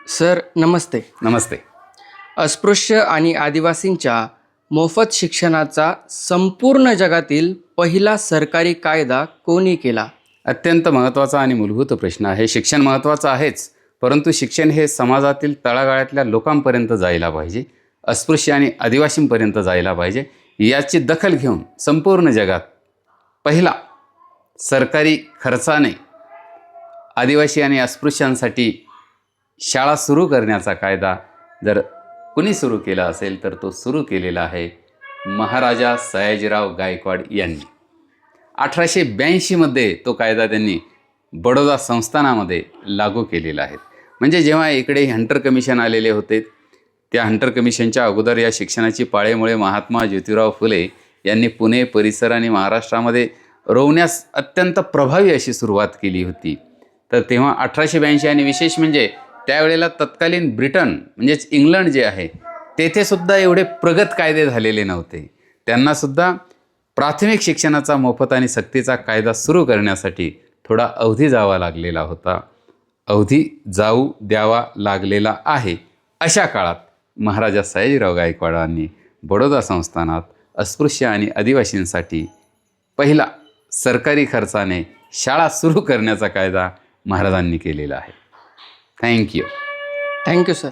Sir नमस्ते. नमस्ते. अस्पृश्य आणि आदिवासींच्या मोफत शिक्षणाचा संपूर्ण जगातील पहिला सरकारी कायदा कोणी केला? अत्यंत महत्त्वाचा आणि मूलभूत प्रश्न आहे. शिक्षण महत्त्वाचं आहेच, परंतु शिक्षण हे समाजातील तळागाळातल्या लोकांपर्यंत जायला पाहिजे, अस्पृश्य आणि आदिवासींपर्यंत जायला पाहिजे. याची दखल घेऊन संपूर्ण जगात पहिला सरकारी खर्चाने आदिवासी आणि अस्पृश्यांसाठी शाळा सुरू करण्याचा कायदा जर कुणी सुरू केला असेल तर तो सुरू केलेला आहे महाराजा सयाजीराव गायकवाड यांनी. 1882मध्ये तो कायदा त्यांनी बडोदा संस्थानामध्ये लागू केलेला आहे. म्हणजे जेव्हा इकडे हंटर कमिशन आलेले होते, त्या हंटर कमिशनच्या अगोदर या शिक्षणाची पाळेमुळे महात्मा ज्योतिराव फुले यांनी पुणे परिसर आणि महाराष्ट्रामध्ये रोवण्यास अत्यंत प्रभावी अशी सुरुवात केली होती. तर तेव्हा 1882 आणि विशेष म्हणजे त्यावेळेला तत्कालीन ब्रिटन म्हणजेच इंग्लंड जे आहे तेथेसुद्धा एवढे प्रगत कायदे झालेले नव्हते. त्यांनासुद्धा प्राथमिक शिक्षणाचा मोफत आणि सक्तीचा कायदा सुरू करण्यासाठी थोडा अवधी जावा लागलेला होता. अवधी जाऊ द्यावा लागलेला आहे. अशा काळात महाराजा सयाजीराव गायकवाडांनी बडोदा संस्थानात अस्पृश्य आणि आदिवासींसाठी पहिला सरकारी खर्चाने शाळा सुरू करण्याचा कायदा महाराजांनी केलेला आहे. थँक्यू. Thank you sir.